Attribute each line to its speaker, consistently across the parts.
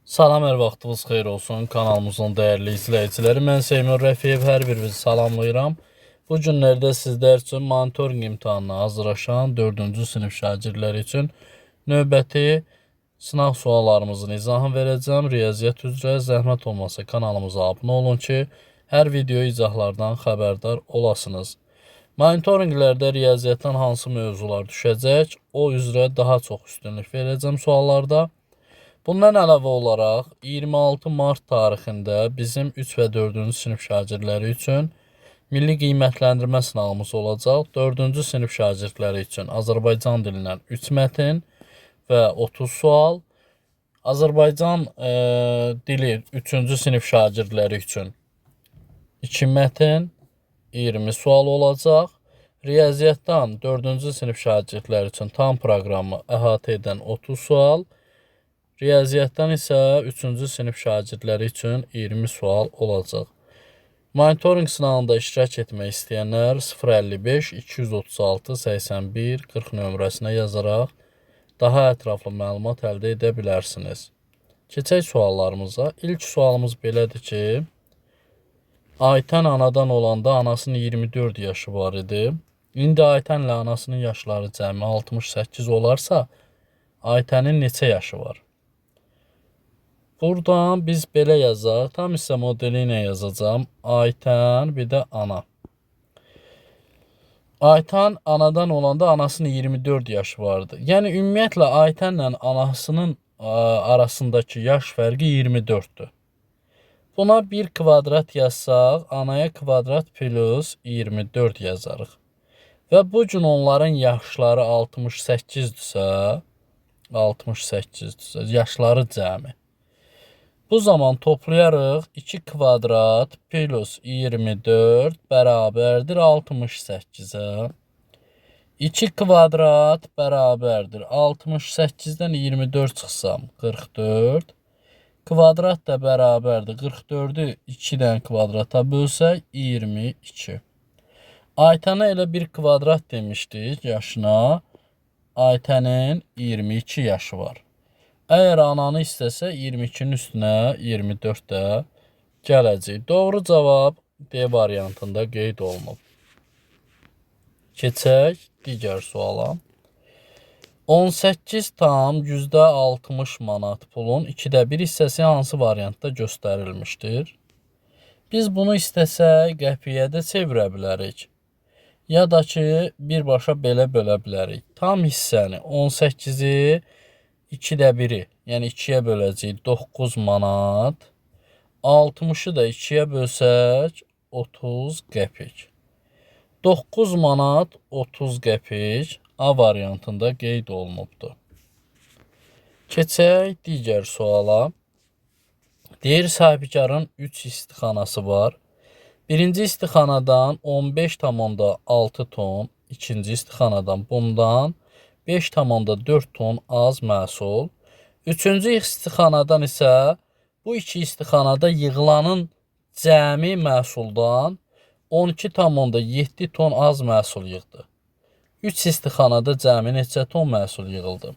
Speaker 1: Salam, hər vaxtınız xeyir olsun. Kanalımızın dəyərli izləyiciləri, mən Seymur Rəfiyev, hər birinizi salamlayıram. Bu günlərdə sizlər üçün monitorinq imtahanına hazırlaşan 4-cü sinif şagirdləri üçün növbəti sınaq suallarımızın izahını verəcəm. Riyaziyyat üzrə zəhmət olmasa kanalımıza abunə olun ki, hər video izahlardan xəbərdar olasınız. Monitorinqlərdə riyaziyyatdan hansı mövzular düşəcək, o üzrə daha çox üstünlük verəcəm suallarda. Bundan əlavə olaraq 26 mart tarixində bizim 3 və 4-cü sinif şagirdləri üçün milli qiymətləndirmə sınavımız olacaq. 4-cü sinif şagirdləri üçün Azərbaycan dilindən 3 mətn və 30 sual. Azərbaycan dili 3-cü sinif şagirdləri üçün 2 mətn, 20 sual olacaq. Riyaziyyatdan 4-cü sinif şagirdləri üçün tam proqramı əhatə edən 30 sual. Riyaziyyatdan isə 3-cü sinif şagirdləri üçün 20 sual olacaq. Monitorinq sınavında iştirak etmək istəyənlər 055 236 81 40 nömrəsinə yazaraq daha ətraflı məlumat əldə edə bilərsiniz. Keçək suallarımıza. İlk sualımız belədir ki, Aytən anadan olanda anasının 24 yaşı var idi. İndi Aytənlə anasının yaşları cəmi 68 olarsa, Aytənin neçə yaşı var? Buradan biz belə yazaq. Tam hissə modeli ilə yazacağım. Aytən, bir də ana. Aytən anadan olanda anasının 24 yaşı vardı. Yəni, ümumiyyətlə, Aytənlə anasının arasındakı yaş fərqi 24'dür. Buna 1 kvadrat yazsaq, anaya kvadrat plus 24 yazarıq. Və bu gün onların yaşları 68'dirsə, 68'dirsə, yaşları cəmi. Bu zaman toplayarıq 2 kvadrat plus 24 bərabərdir 68'ə. 2 kvadrat bərabərdir 68'dən 24 çıxsam 44. Kvadrat da bərabərdir 44'ü 2'dən kvadrata bölsək 22. Aytənə elə bir kvadrat demişdik yaşına. Aytənin 22 yaşı var. Əgər ananı istəsə 22'nin üstünə 24 də gələcək. Doğru cavab D variantında qeyd olunub. Keçək digər suala. 18 tam %60 manat pulun 2də 1 hissəsi hansı variantda göstərilmişdir? Biz bunu istəsək qəpiyə də çevirə bilərik. Ya da ki, birbaşa belə bölə bilərik. Tam hissəni 18'i 2də 1'i, yəni 2'yə böləcəyik 9 manat. 60'ı da 2'yə bölsək 30 qəpik. 9 manat 30 qəpik A variantında qeyd olunubdur. Keçək digər suala. Deyir, sahibkarın 3 istixanası var. Birinci istixanadan 15,6 ton, ikinci istixanadan bundan 5,4 ton az məhsul. Üçüncü istixanadan isə bu iki istixanada yığılanın cəmi məhsuldan 12,7 ton az məhsul yığdı. 3 istixanada cəmi neçə ton məhsul yığıldı?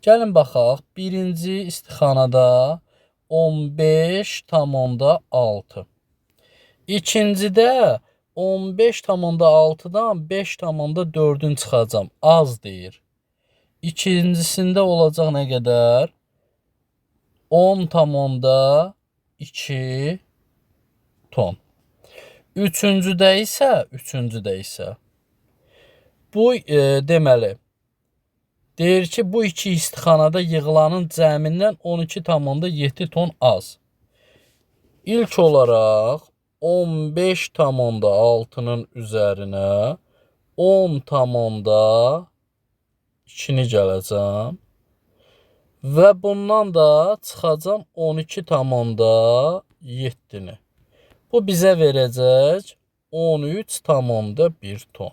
Speaker 1: Gəlin baxaq. Birinci istixanada 15,6. İkincidə 15,6'dan 5,4'ün çıxacam. Az deyir. İkincisində olacaq nə qədər? 10,2 ton. Üçüncüdə isə bu deməli deyir ki, bu iki istixanada yığılanın cəmindən 12,7 ton az. İlk olaraq 15,6'nın üzərinə 10,2'ni gələcəm və bundan da çıxacam 12,7'ni. Bu bizə verəcək 13,1 ton.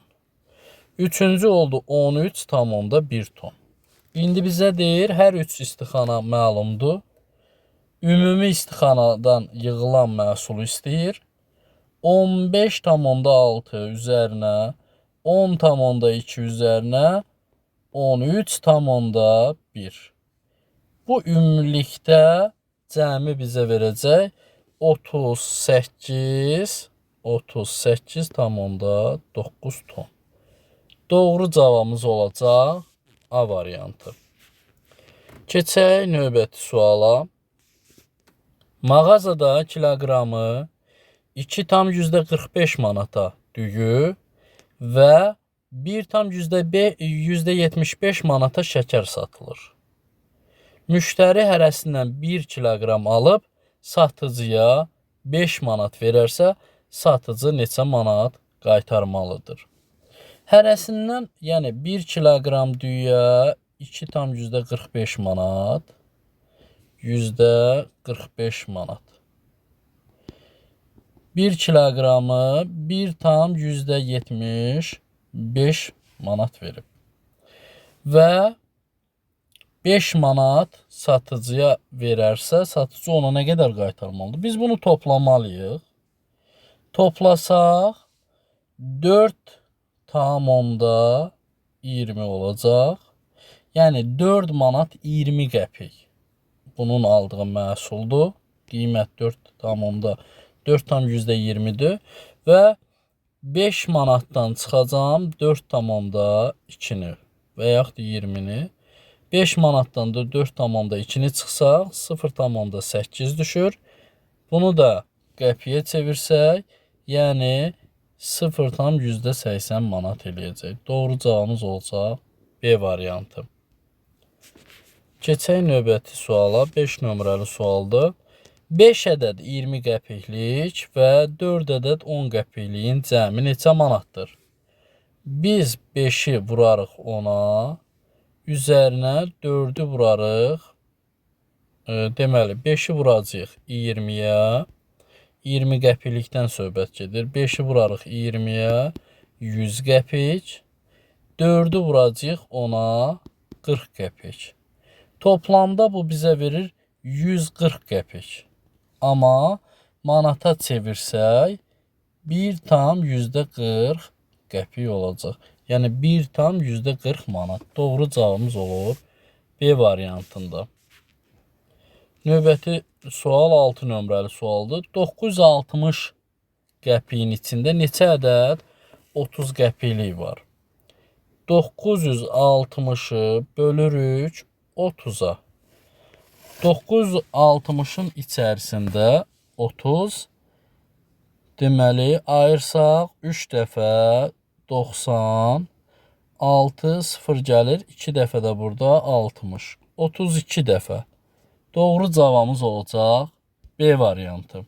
Speaker 1: Üçüncü oldu 13,1 ton. İndi bizə deyir, hər 3 istixana məlumdur. Ümumi istixanadan yığılan məhsulu istəyir. 15,6 üzərinə 10,2 üzərinə 13,1. Bu ümumilikdə cəmi bizə verəcək 38,9 ton. Doğru cavabımız olacaq A variantı. Keçək növbəti suala. Mağazada kiloqramı 2,45 manata düyü və 1,75 manata şəkər satılır. Müştəri hərəsindən 1 kiloqram alıb satıcıya 5 manat verərsə, satıcı neçə manat qaytarmalıdır? Hərəsindən, yəni 1 kiloqram düyüyə 2,45 manat, %45 manat. 1 kiloqramı 1,75 manat verib. Və 5 manat satıcıya verərsə, satıcı ona nə qədər qaytarmalıdır? Biz bunu toplamalıyıq. Toplasaq 4,20 olacaq. Yəni 4 manat 20 qəpik. Bunun aldığı məhsuldur. Qiymət 4,20-dir və 5 manatdan çıxacam 4,2-ni və yaxud 20-ni. 5 manatdan da 4,2-ni çıxsaq 0,8 düşür. Bunu da qəpiyə çevirsək, yəni 0,80 manat eləyəcək. Doğru cavabımız olacaq B variantı. Keçək növbəti suala. 5 nömrəli sualdır. 5 ədəd 20 qəpiklik və 4 ədəd 10 qəpikliyin cəmi neçə manatdır? Biz 5-i vurarıq 10-a, üzərinə 4-ü vurarıq. Deməli, 5-i vuracağıq 20-yə. 20 qəpiklikdən söhbət gedir. 5-i vurarıq 20-yə, 100 qəpik. 4-ü vuracağıq 10-a, 40 qəpik. Toplamda bu bizə verir 140 qəpik. Amma manata çevirsək 1,40 qəpik olacaq. Yəni 1,40 manat. Doğru cavabımız olur B variantında. Növbəti sual 6 nömrəli sualdır. 960 qəpiyin içində neçə ədəd 30 qəpiklik var? 960-ı bölürük 30-a. 960-ın içərisində 30, deməli, ayırsaq 3 dəfə 90, 6, 0 gəlir, 2 dəfə də burada 60, 32 dəfə. Doğru cavabımız olacaq B variantı.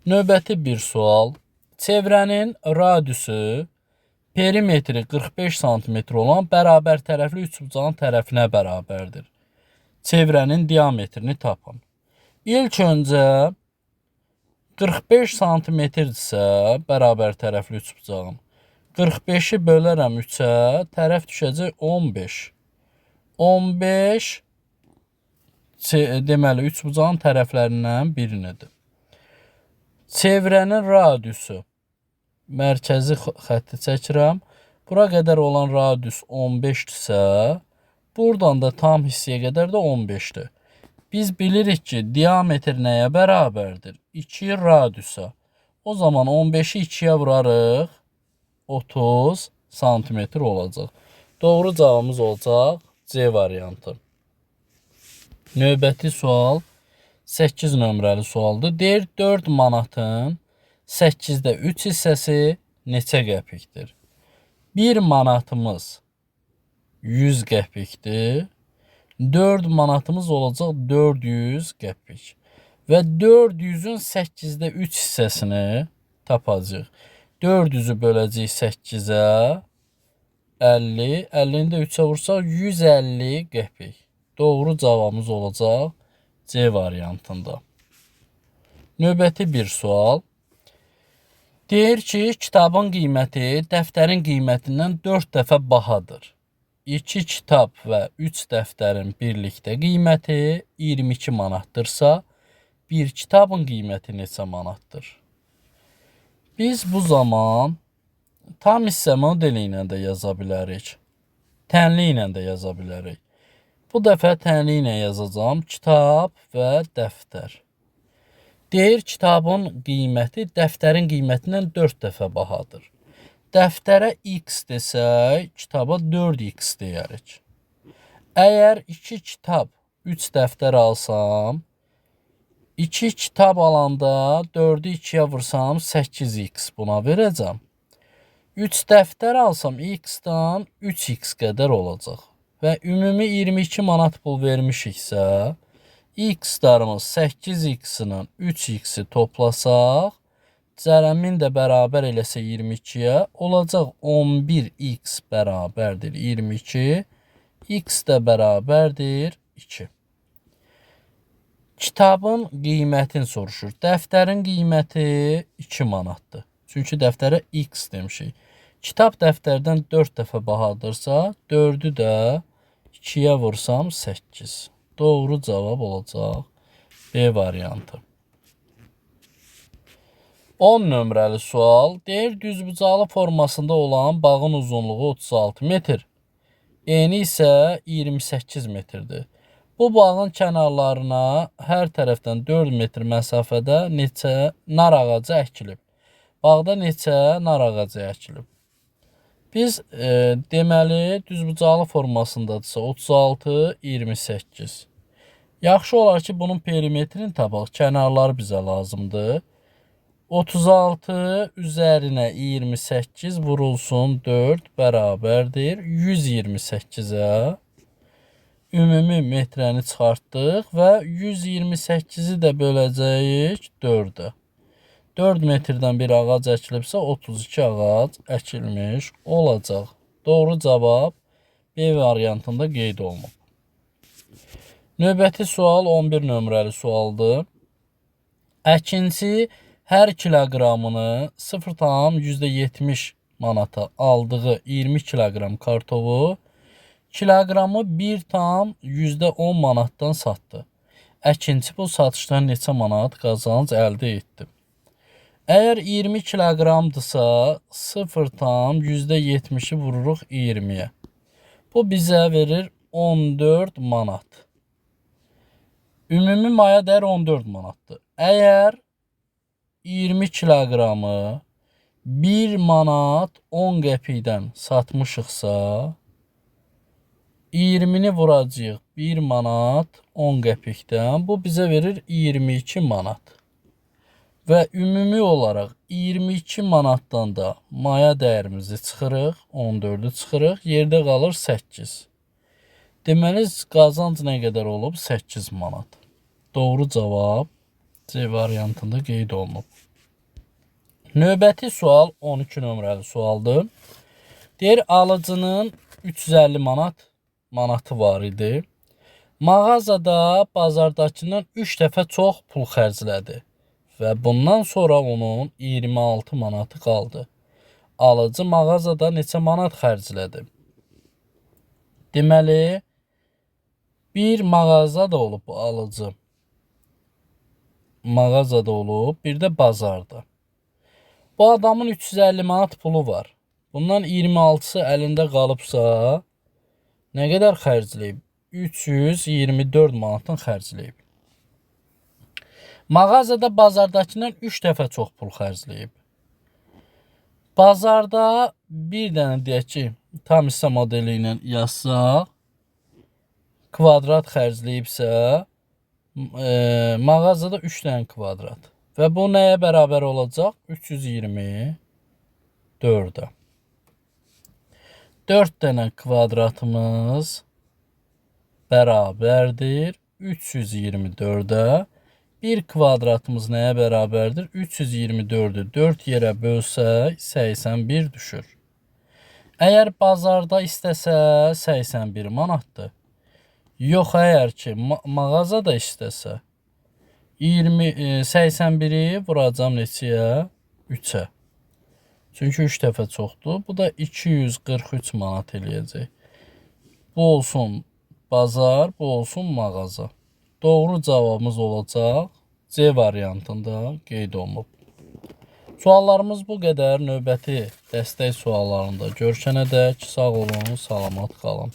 Speaker 1: Növbəti bir sual. Çevrənin radiusu perimetri 45 cm olan bərabər tərəfli üçbucağın tərəfinə bərabərdir. Çevrənin diametrini tapın. İlk öncə 45 cm-dirsə bərabər tərəfli üçbucağın 45-i bölərəm 3-ə, tərəf düşəcək 15. 15 deməli üçbucağın tərəflərindən birinidir. Çevrənin radiusu, mərkəzi xətti çəkirəm. Bura qədər olan radius 15-dirsə, buradan da tam hissəyə qədər də 15-dir. Biz bilirik ki, diametr nəyə bərabərdir? 2 radiusa. O zaman 15-i 2-yə vurarıq, 30 santimetr olacaq. Doğru cavabımız olacaq C variantı. Növbəti sual 8 nömrəli sualdır. Deyir 4 manatın 8-də 3 hissəsi neçə qəpikdir? 1 manatımız 100 qəpikdir. 4 manatımız olacaq 400 qəpik. Və 400-ün 8-də 3 hissəsini tapacaq. 400-ü böləcəyik 8-ə, 50, 50-ni də 3-ə vursaq 150 qəpik. Doğru cavabımız olacaq C variantında. Növbəti bir sual. Deyir ki, kitabın qiyməti dəftərin qiymətindən 4 dəfə bahadır. 2 kitab və 3 dəftərin birlikdə qiyməti 22 manattırsa, bir kitabın qiyməti neçə manatdır? Biz bu zaman tam hissə modeli ilə də yaza bilərik. Tənli ilə də yaza bilərik. Bu dəfə tənli ilə yazacağım. Kitab və dəftər. Deyir kitabın qiyməti dəftərin qiymətindən 4 dəfə bahadır. Dəftərə x desək, kitaba 4x deyərik. Əgər 2 kitab, 3 dəftər alsam, 2 kitab alanda 4'ü 2'yə vursam 8x buna verəcəm. 3 dəftər alsam x-dan 3x qədər olacaq. Və ümumi 22 manat pul vermişiksə, x-darımız 8x-nin 3x-i toplasaq, cərəmin də bərabər eləsə 22'yə olacaq 11x bərabərdir 22, x də bərabərdir 2. Kitabın qiymətini soruşur. Dəftərin qiyməti 2 manatdır. Çünki dəftərə x demişik. Kitab dəftərdən 4 dəfə bahadırsa, 4'ü də 2'yə vursam 8. Doğru cavab olacaq B variantı. 10 nömrəli sual. Deyir düzbucaqlı formasında olan bağın uzunluğu 36 metr. Eni isə 28 metrdir. Bu bağın kənarlarına hər tərəfdən 4 metr məsafədə neçə nar ağacı əkilib? Bağda neçə nar ağacı əkilib? Biz deməli düzbucaqlı formasındadırsa 36, 28. Yaxşı olar ki bunun perimetrini tapaq. Kənarları bizə lazımdır. 36 üzərinə 28 vurulsun 4 bərabərdir 128'ə. Ümumi metrəni çıxartdıq və 128'i də böləcəyik 4'ə. 4 metrdən bir ağac əkilibsə 32 ağac əkilmiş olacaq. Doğru cavab B variantında qeyd olunub. Növbəti sual 11 nömrəli sualdır. Əkinçi hər kiloqramını 0,70 manata aldığı 20 kiloqram kartofu kiloqramı 1,10 manatdan satdı. Əkinçi bu satışdan neçə manat qazanc əldə etdi? Əgər 20 kiloqramdırsa 0,70'i vururuq 20'yə. Bu bizə verir 14 manat. Ümumi maya dəyər 14 manatdır. Əgər 20 kiloqramı 1 manat 10 qəpikdən satmışıqsa, 20'ni vuracağıq 1 manat 10 qəpikdən. Bu bizə verir 22 manat. Və ümumi olaraq 22 manatdan da maya dəyərimizi çıxırıq, 14'ü çıxırıq, yerdə qalır 8. Deməli qazanc nə qədər olub? 8 manat. Doğru cavab C variantında qeyd olunub. Növbəti sual 12 nömrəli sualdır. Deyir alıcının 350 manatı var idi. Mağazada bazardakından 3 dəfə çox pul xərclədi. Və bundan sonra onun 26 manatı qaldı. Alıcı mağazada neçə manat xərclədi? Deməli, bir mağazada olub bu alıcı. Mağazada olub, bir də bazarda. Bu adamın 350 manat pulu var. Bundan 26'sı əlində qalıbsa, nə qədər xərcləyib? 324 manatın xərcləyib. Mağazada bazardakindən 3 dəfə çox pul xərcləyib. Bazarda bir dənə deyək ki, tam hissə modeli ilə yazsaq, kvadrat xərcləyibsə, mağazada 3 dənə kvadrat. Və bu nəyə bərabər olacaq? 324'ə. 4 dənə kvadratımız bərabərdir 324'ə. Bir kvadratımız nəyə bərabərdir? 324'ü 4 yerə bölsək 81 düşür. Əgər bazarda istəsə 81 manatdır. Yox, əgər ki mağazada istəsə 81'i vuracam neçəyə? 3'ə. Çünki 3 dəfə çoxdur. Bu da 243 manat eləyəcək. Bu olsun bazar, bu olsun mağaza. Doğru cavabımız olacaq C variantında qeyd olunub. Suallarımız bu qədər. Növbəti dəstək suallarında görüşənədək sağ olun, salamat qalın.